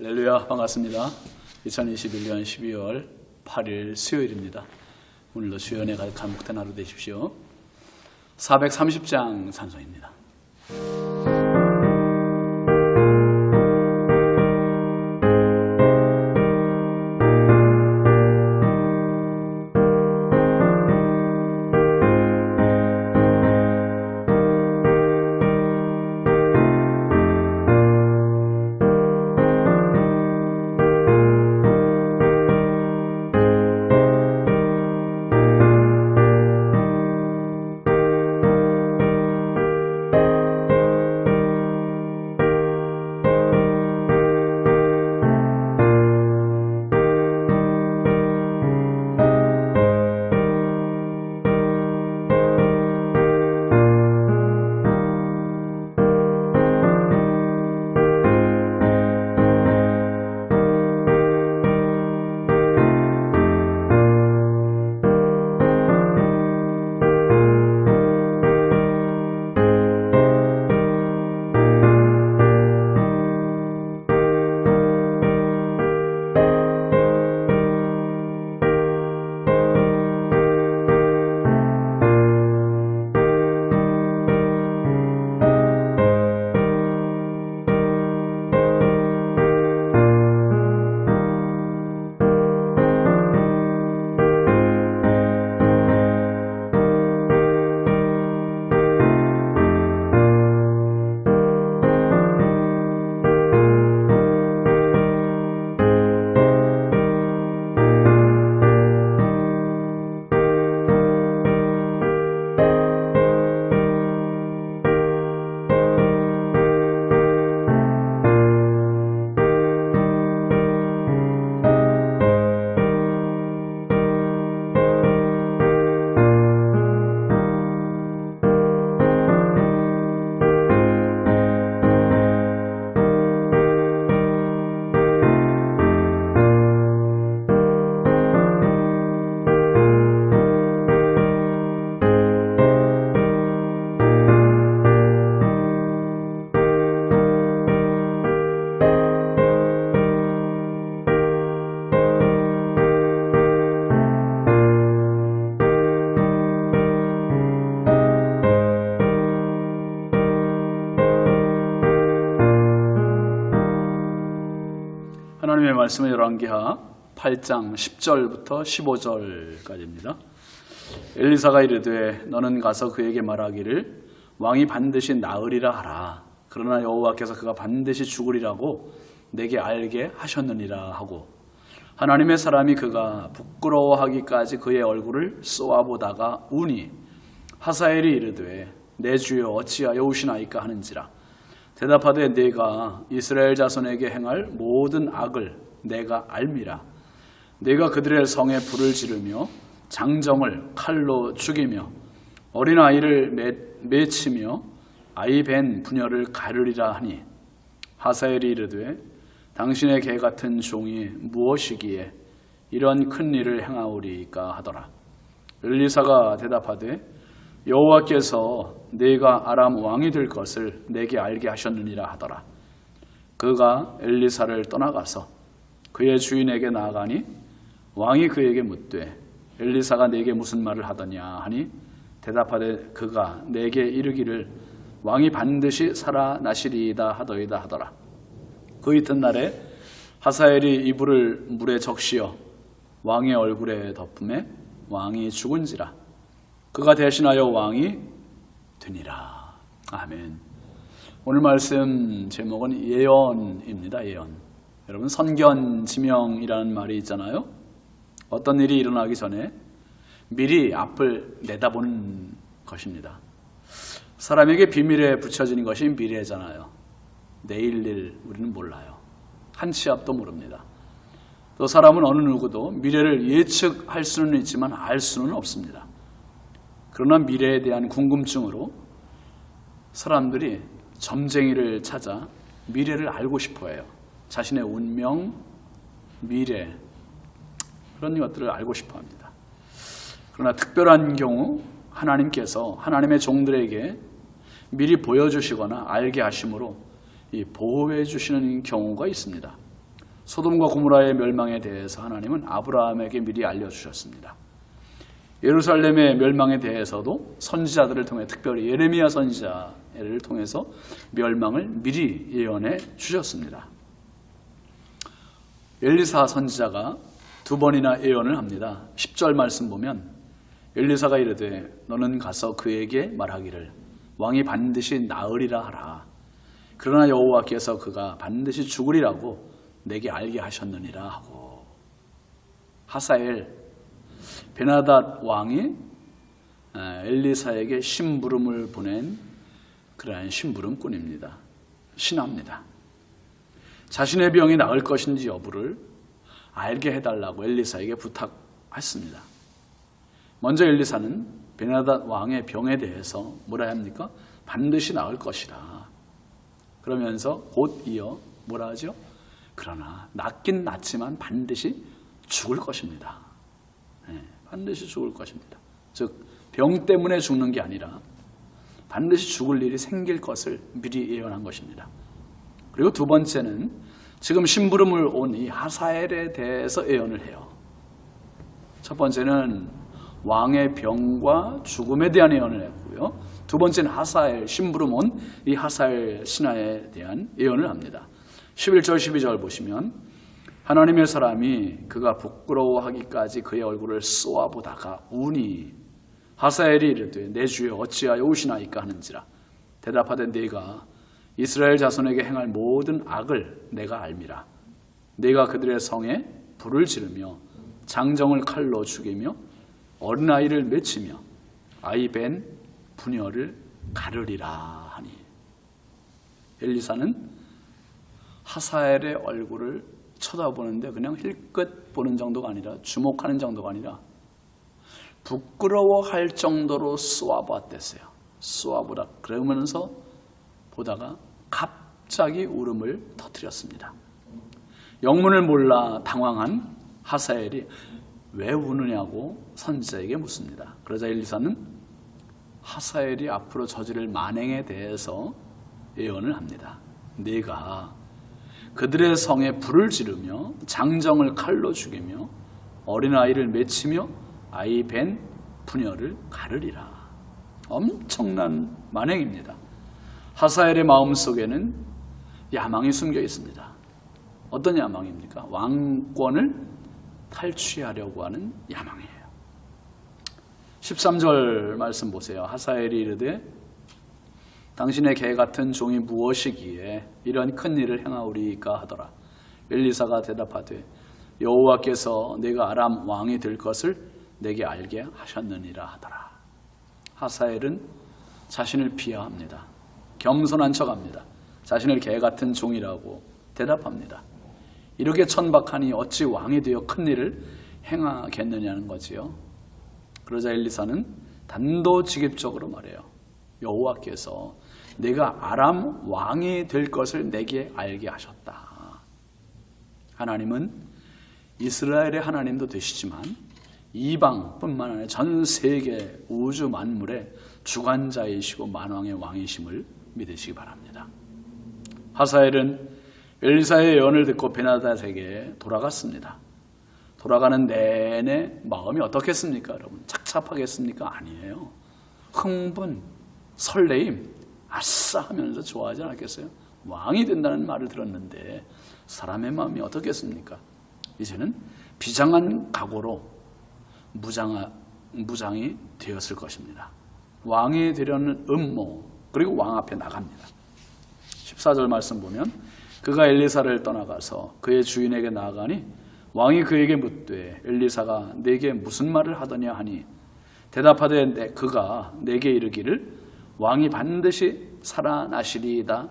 할렐루야, 반갑습니다. 2021년 12월 8일 수요일입니다. 오늘도 주연의 가득한 복된 하루 되십시오. 430장 찬송입니다. 하나님의 말씀은 열왕기하 8장 10절부터 15절까지입니다. 엘리사가 이르되 너는 가서 그에게 말하기를 왕이 반드시 나으리라 하라. 그러나 여호와께서 그가 반드시 죽으리라고 내게 알게 하셨느니라 하고, 하나님의 사람이 그가 부끄러워하기까지 그의 얼굴을 쏘아보다가 우니 하사엘이 이르되 내 주여 어찌하여 우시나이까 하는지라. 대답하되 네가 이스라엘 자손에게 행할 모든 악을 내가 알미라. 네가 그들의 성에 불을 지르며 장정을 칼로 죽이며 어린아이를 매치며 아이 벤 부녀를 가르리라 하니, 하사엘이 이르되 당신의 개 같은 종이 무엇이기에 이런 큰 일을 행하오리까 하더라. 엘리사가 대답하되 여호와께서 네가 아람 왕이 될 것을 내게 알게 하셨느니라 하더라. 그가 엘리사를 떠나가서 그의 주인에게 나아가니 왕이 그에게 묻되 엘리사가 네게 무슨 말을 하더냐 하니, 대답하되 그가 내게 이르기를 왕이 반드시 살아나시리이다 하더이다 하더라. 그 이튿날에 하사엘이 이불을 물에 적시어 왕의 얼굴에 덮음에 왕이 죽은지라. 그가 대신하여 왕이 되니라. 아멘. 오늘 말씀 제목은 예언입니다. 예언. 여러분, 선견지명이라는 말이 있잖아요. 어떤 일이 일어나기 전에 미리 앞을 내다보는 것입니다. 사람에게 비밀에 붙여지는 것이 미래잖아요. 내일 일 우리는 몰라요. 한 치 앞도 모릅니다. 또 사람은 어느 누구도 미래를 예측할 수는 있지만 알 수는 없습니다. 그러나 미래에 대한 궁금증으로 사람들이 점쟁이를 찾아 미래를 알고 싶어해요. 자신의 운명, 미래, 그런 것들을 알고 싶어합니다. 그러나 특별한 경우 하나님께서 하나님의 종들에게 미리 보여주시거나 알게 하심으로 보호해 주시는 경우가 있습니다. 소돔과 고모라의 멸망에 대해서 하나님은 아브라함에게 미리 알려주셨습니다. 예루살렘의 멸망에 대해서도 선지자들을 통해, 특별히 예레미야 선지자를 통해서 멸망을 미리 예언해 주셨습니다. 엘리사 선지자가 2번이나 예언을 합니다. 10절 말씀 보면 엘리사가 이르되 너는 가서 그에게 말하기를 왕이 반드시 나으리라 하라. 그러나 여호와께서 그가 반드시 죽으리라고 내게 알게 하셨느니라 하고, 하사엘 베나닷 왕이 엘리사에게 심부름을 보낸 그러한 심부름꾼입니다. 신하입니다. 자신의 병이 나을 것인지 여부를 알게 해달라고 엘리사에게 부탁했습니다. 먼저 엘리사는 베나닷 왕의 병에 대해서 뭐라 합니까? 반드시 나을 것이다. 그러면서 곧 이어 뭐라 하죠? 그러나 낫긴 낫지만 반드시 죽을 것입니다. 반드시 죽을 것입니다. 즉 병 때문에 죽는 게 아니라 반드시 죽을 일이 생길 것을 미리 예언한 것입니다. 그리고 두 번째는 지금 심부름을 온 이 하사엘에 대해서 예언을 해요. 첫 번째는 왕의 병과 죽음에 대한 예언을 했고요. 두 번째는 하사엘, 심부름 온 이 하사엘 신하에 대한 예언을 합니다. 11절 12절 보시면 하나님의 사람이 그가 부끄러워하기까지 그의 얼굴을 쏘아보다가 우니 하사엘이 이르되 내 주여 어찌하여 우시나이까 하는지라. 대답하되 네가 이스라엘 자손에게 행할 모든 악을 내가 알미라. 네가 그들의 성에 불을 지르며 장정을 칼로 죽이며 어린아이를 맺히며 아이 벤 부녀를 가르리라 하니. 엘리사는 하사엘의 얼굴을 쳐다보는데 그냥 힐끗 보는 정도가 아니라, 주목하는 정도가 아니라 부끄러워할 정도로 쏘아보았댔어요. 쏘아보다 그러면서 보다가 갑자기 울음을 터뜨렸습니다. 영문을 몰라 당황한 하사엘이 왜 우느냐고 선지자에게 묻습니다. 그러자 엘리사는 하사엘이 앞으로 저지를 만행에 대해서 예언을 합니다. 네가 그들의 성에 불을 지르며 장정을 칼로 죽이며 어린아이를 맺히며 아이 벤 부녀를 가르리라. 엄청난 만행입니다. 하사엘의 마음속에는 야망이 숨겨 있습니다. 어떤 야망입니까? 왕권을 탈취하려고 하는 야망이에요. 13절 말씀 보세요. 하사엘이 이르되 당신의 개 같은 종이 무엇이기에 이런 큰 일을 행하오리까 하더라. 엘리사가 대답하되 여호와께서 내가 아람 왕이 될 것을 내게 알게 하셨느니라 하더라. 하사엘은 자신을 비하합니다. 겸손한 척합니다. 자신을 개 같은 종이라고 대답합니다. 이렇게 천박하니 어찌 왕이 되어 큰 일을 행하겠느냐는 거지요. 그러자 엘리사는 단도직입적으로 말해요. 여호와께서 내가 아람 왕이 될 것을 내게 알게 하셨다. 하나님은 이스라엘의 하나님도 되시지만 이방뿐만 아니라 전 세계 우주 만물의 주관자이시고 만왕의 왕이심을 믿으시기 바랍니다. 하사엘은 엘리사의 예언을 듣고 베나닷에게 돌아갔습니다. 돌아가는 내내 마음이 어떻겠습니까? 여러분, 착잡하겠습니까? 아니에요. 흥분, 설레임, 아싸 하면서 좋아하지 않았겠어요? 왕이 된다는 말을 들었는데 사람의 마음이 어떻겠습니까? 이제는 비장한 각오로 무장이 되었을 것입니다. 왕이 되려는 음모, 그리고 왕 앞에 나갑니다. 14절 말씀 보면 그가 엘리사를 떠나가서 그의 주인에게 나아가니 왕이 그에게 묻되 엘리사가 내게 무슨 말을 하더냐 하니 대답하되 그가 내게 이르기를 왕이 반드시 살아나시리이다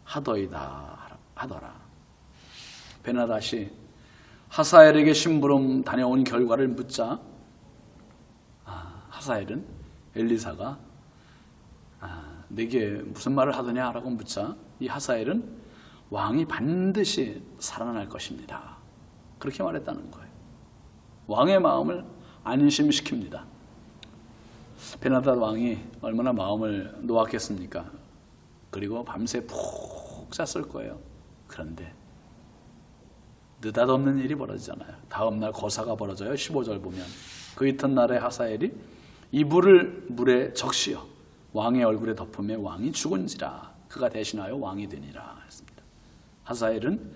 하더라. 베나닷이 하사엘에게 심부름 다녀온 결과를 묻자 하사엘은 엘리사가 내게 무슨 말을 하더냐라고 묻자 이 하사엘은 왕이 반드시 살아날 것입니다. 그렇게 말했다는 거예요. 왕의 마음을 안심시킵니다. 베나닷 왕이 얼마나 마음을 놓았겠습니까? 그리고 밤새 푹 잤을 거예요. 그런데 느닷없는 일이 벌어지잖아요. 다음날 거사가 벌어져요. 15절 보면 그 이튿날에 하사엘이 이불을 물에 적시어 왕의 얼굴에 덮음에 왕이 죽은지라 그가 대신하여 왕이 되니라 했습니다. 하사엘은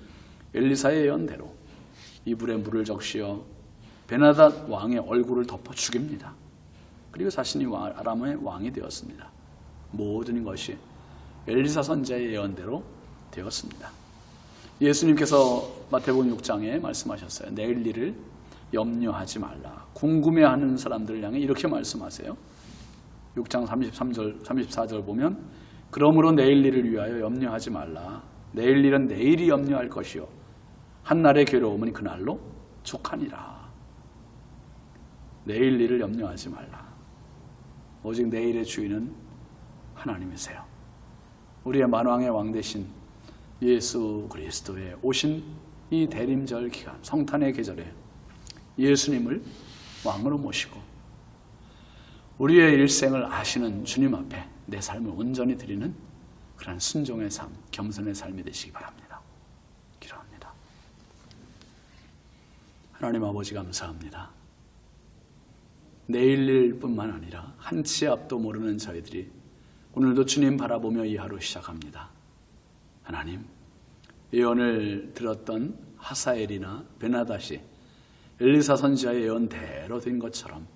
엘리사의 예언대로 이불에 물을 적시어 베나닷 왕의 얼굴을 덮어 죽입니다. 그리고 자신이 아람의 왕이 되었습니다. 모든 것이 엘리사 선지자의 예언대로 되었습니다. 예수님께서 마태복음 6장에 말씀하셨어요. 내일 일을 염려하지 말라. 궁금해하는 사람들을 향해 이렇게 말씀하세요. 6장 33절, 34절 보면 그러므로 내일 일을 위하여 염려하지 말라. 내일 일은 내일이 염려할 것이요 한날의 괴로움은 그날로 족하니라. 내일 일을 염려하지 말라. 오직 내일의 주인은 하나님이세요. 우리의 만왕의 왕 되신 예수 그리스도의 오신 이 대림절 기간, 성탄의 계절에 예수님을 왕으로 모시고 우리의 일생을 아시는 주님 앞에 내 삶을 온전히 드리는 그런 순종의 삶, 겸손의 삶이 되시기 바랍니다. 기도합니다. 하나님 아버지 감사합니다. 내일 일뿐만 아니라 한치 앞도 모르는 저희들이 오늘도 주님 바라보며 이 하루 시작합니다. 하나님, 예언을 들었던 하사엘이나 베나닷이 엘리사 선지자의 예언대로 된 것처럼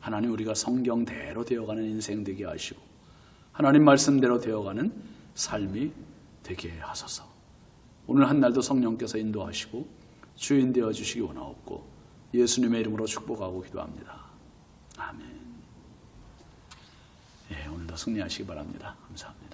하나님 우리가 성경대로 되어가는 인생 되게 하시고 하나님 말씀대로 되어가는 삶이 되게 하소서. 오늘 한날도 성령께서 인도하시고 주인 되어 주시기 원하옵고 예수님의 이름으로 축복하고 기도합니다. 아멘. 예, 오늘도 승리하시기 바랍니다. 감사합니다.